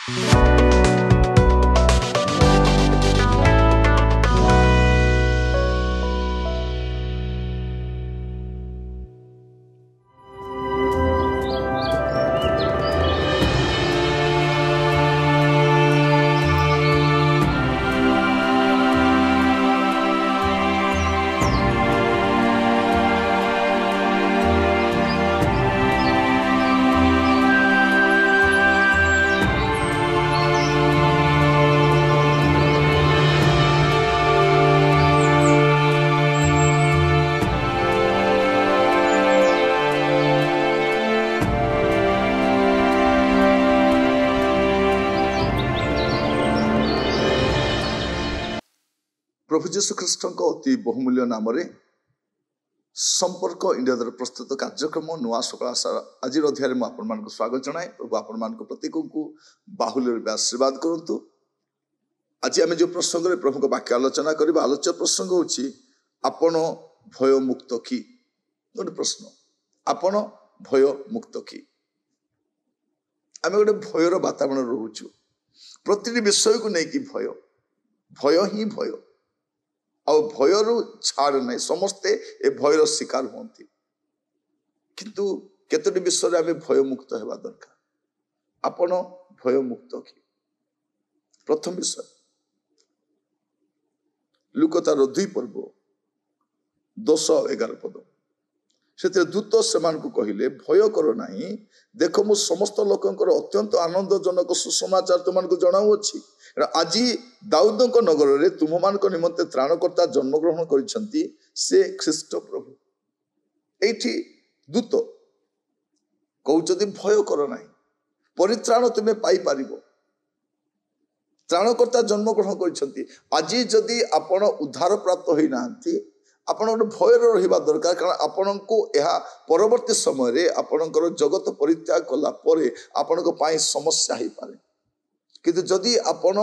प्रभु जीशु ख्रीष्ट अति बहुमूल्य नाम संपर्क इंडिया द्वारा प्रस्तुत कार्यक्रम नुआ सकाल आशा आज अध्याय में आपण स्वागत जनाए। प्रभु आपण मान प्रत्येक को बाहुल्य आशीर्वाद करंतु। आज आम जो प्रसंग में प्रभु वाक्य आलोचना करबा आलोच्य प्रसंग होछि आपण भय मुक्त कि। गोटे प्रश्न, आपण भय मुक्त कि? आम गोटे भयर वातावरण रोचु, प्रति विषय को लेकिन भय भय ही भय आ भयर छाड़ नहीं, समस्ते ए भयर शिकार होती। किंतु केतोटी विषय आम भय मुक्त होगा दरकार। आपण भय मुक्त कि? प्रथम विषय लुक तार 2 पर्व 10-11 पद से दूत से कहले भय कर नहीं, देख मु समस्त लोकंकर अत्यंत आनंदजनक सुसमाचार तुमको जनाऊँगी। आज दाऊद नगर में तुम मान निमंते त्राणकर्ता जन्मग्रहण करिसेंती, से ख्रीष्ट प्रभु। एठी दूत कहउछथि भय कर नहीं, परित्राण तुम्हें पाई पारिबो। त्राणकर्ता जन्मग्रहण करिसेंती। आज जदि आपण उद्धार प्राप्त होई नांती, आपण गोटे भयर रहिबा दरकार। कारण आपण को यह परवर्ती समय आपणकर जगत परित्याग कला परे आपणक पाई समस्या ही पारे। किंतु जदि आपण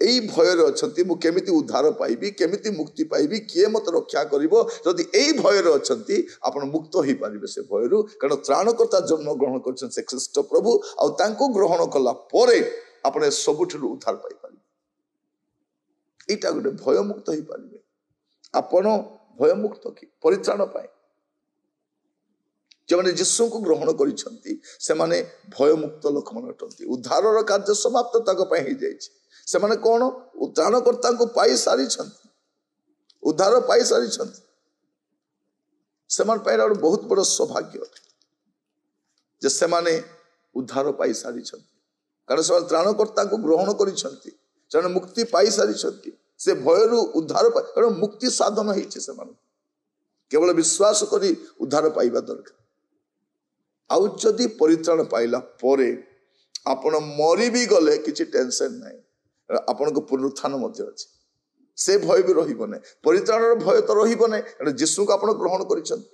एई भयर अछंती, मु केमिति उद्धार पाइबी, केमिति मुक्ति पाइबी, किए मत रक्षा करिवो, जदि एई भयर अछंती आपण मुक्त होई पारिबे से भयरु। कारण त्राणकर्ता जन्म ग्रहण करछन से ख्रीष्ट प्रभु, आ तांको ग्रहण कला परे आपण सबुठु उद्धार पाइ पारिबे। एटा गोटे भय मुक्त होई पारिबे। आपण भय मुक्त कि? परित्राण पाए जो जीशु को ग्रहण करिसेंती सेमाने भय मुक्त लोक मन अटंती। उद्धारर कार्य समाप्त ताको पई ही जायछि। सेमाने कोन त्राणकर्ता को पाई सारी छंती, उद्धार पाई सारी छंती। सेमान पाइला बहुत बड़ सौभाग्य जे सेमाने उद्धार पाई सारी छंती। कारण से त्राणकर्ता को ग्रहण करिसेंती, सेमाने मुक्ति पाई सारी छंती। से भयरु उद्धार कारण मुक्ति साधन होइछि। सेमान केवल विश्वास करी उद्धार पाइबा दरकार। आउ जदि परित्राण पाइला परे आपण मरी भी गले किछि टेंशन नहीं, आपण को पुनरुत्थान मध्य अछि। से भय भी रहिबो नै, परित्राणर भय तो रहिबो नै। कारण यीशु को आपण ग्रहण करिसेंती।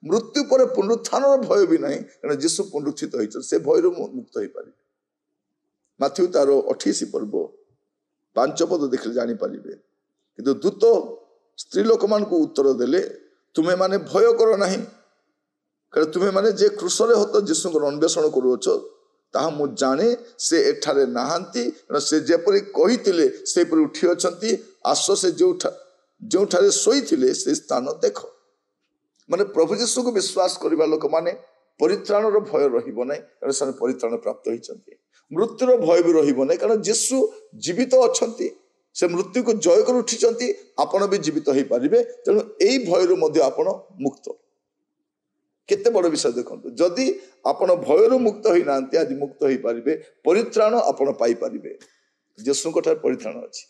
मृत्यु पर पुनरुत्थानर भय भी नहीं, कारण यीशु पुनरुत्थित होइछन। से भयरु मुक्त होई पारि। माथ्यू तार 28 पर्व 5 पद देखले जानी पारिबे। किंतु दूत स्त्री लोक मान को उत्तर देले, तुम्हें माने भय कर नहीं, कारण तुम्हें माने जे क्रूसरे हत जीशु को अन्वेषण करूछ ताहा मु जाने। से एठारे नाहांती, से जेपरि कहिथिले सेपरि उठी अछंती। आस से जोठारे सोईथिले से स्थान देख। माने प्रभु जीशु को विश्वास करिबा लोक माने परित्राणर भय रहिबो नै, कारण से परित्राण प्राप्त होइछंती। मृत्युर भय भी रहिबो नै, कारण जीशु जीवित अछंती। से मृत्यु को जय कर उठिचंती। आपण भी जीवित होई पारिबे। तेणु एई भयरु मध्ये आपण मुक्त। केते बड़ विषय देखंतु, जदि आपण भयरु मुक्त होई नांती, आज मुक्त होई पारिबे। परित्राण आपण पाई पारिबे। यीशु को परित्राण अछि।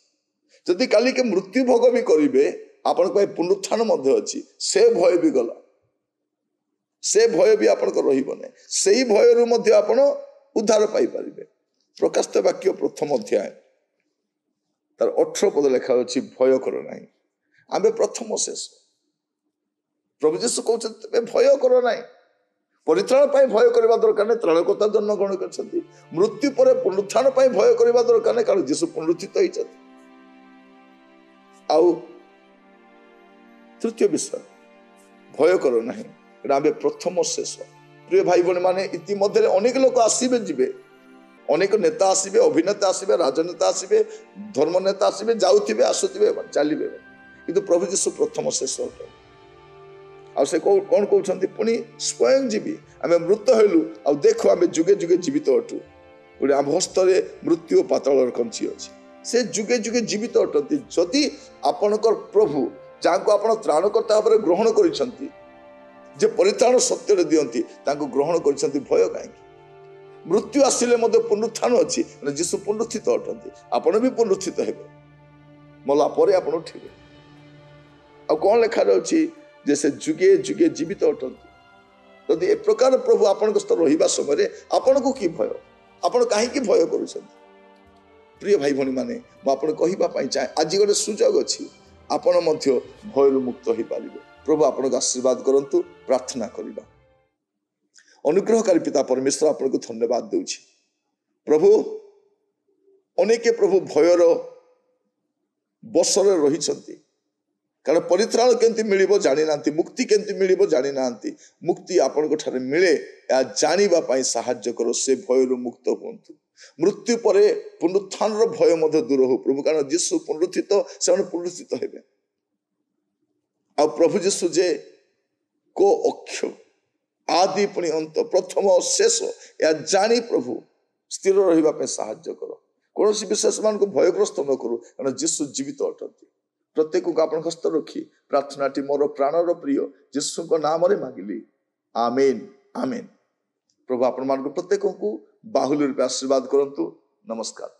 जदि काली के मृत्यु भोग भी करिवे, आपण पाई पुनरुत्थान मध्ये अछि। से भय भी गला, से भय भी आपण को रहिबो नै। सेही भयरु मध्ये आपण उद्धार पाई पारिबे। प्रकाशित वाक्य प्रथम अध्याय तार 18 पद लिखा अछि, भय कर नाही। आमे प्रथम शेष प्रभु जीशु कहते भय कर नाही। परित्राण पाई भय करबा दरकार नै। त्राणकर्ता जन्म ग्रहण करछंती। मृत्यु पर पुनरुत्थान पाई भय करबा दरकार नै, कारण जीशु पुनरुत्थित होइछंती। आउ तृतीय विषय भय कर नाही। आमे प्रथम शेष। प्रिय भाई बहन माने इतिमध्ये अनेक लोक आसीबे जिबे, अनेक नेता आसबे, अभिनेता आसबे, राजनेता आसबे, धर्म नेता आसबे, जाउथिबे आसुथिबे चलिबे, किंतु प्रभु यीशु प्रथम शेष अटल। आ से कौन कहते पुणी स्वयं जीवी आम मृत हेलु आ देख आम जुगे जुगे जीवित अटू। गोटे आम हस्तरे मृत्यु पाताल कंची अच्छी, से जुगे जुगे जीवित अटंती। जदि आपणकर प्रभु जहाँ को आप त्राणकर्ता भाव ग्रहण करिसेंती, जे परित्राण सत्य दियंती, तांको ग्रहण करिसेंती, भय कहीं? मृत्यु आसिले मध्य पुनरुत्थान अच्छी, जीशु पुनरुत्थित अटंती। आपण भी पुनरुत्थित हेबे, मला परे आपण उठिबे। आ कौन लेखा रही जे से जुगे जुगे जीवित अटंती। यदि ए प्रकार प्रभु आपण रहिबा समय आपण को की भय, आपण कहीं भय करुछन? प्रिय भाई भणी माने मु आपण कहिबा पई चाहे आज गोटे सुजोग अछि, आपण मध्य भयरु मुक्त होई पारिबे। प्रभु आपण आशीर्वाद करंतु। प्रार्थना करिबा। अनुग्रहकारी पिता परमेश्वर आपन को धन्यवाद दूची। प्रभु अनेके प्रभु भयर बसरे रही, कारण परित्राण केमती मिलिबो जानि नांती, मुक्ति केमती मिलिबो जानि नांती। मुक्ति आपन ठारे मिले या जानिबा पई सहाय्य करो, से भयरु मुक्त होंतु। मृत्यु परे पुनरुत्थान भय मध्य दूर हो प्रभु, कारण यीशु पुनरुत्थित, से पुनरुत्थित हेबे। आ प्रभु यीशु जे को अक्ष आदि पुणी अंत, प्रथम शेष, या जानी प्रभु स्थिर रहिबा पे सहाय्य करो। कौन विशेष मान को भयग्रस्त न करू, कारण यीशु जीवित अटंती। प्रत्येक को आपण हस्त रखी प्रार्थनाटी मोर प्राणर प्रिय यीशु को नाम रे मांगिली, आमेन आमेन। प्रभु आपण मान को प्रत्येक को बाहुल्य रूपे आशीर्वाद करंतु। नमस्कार।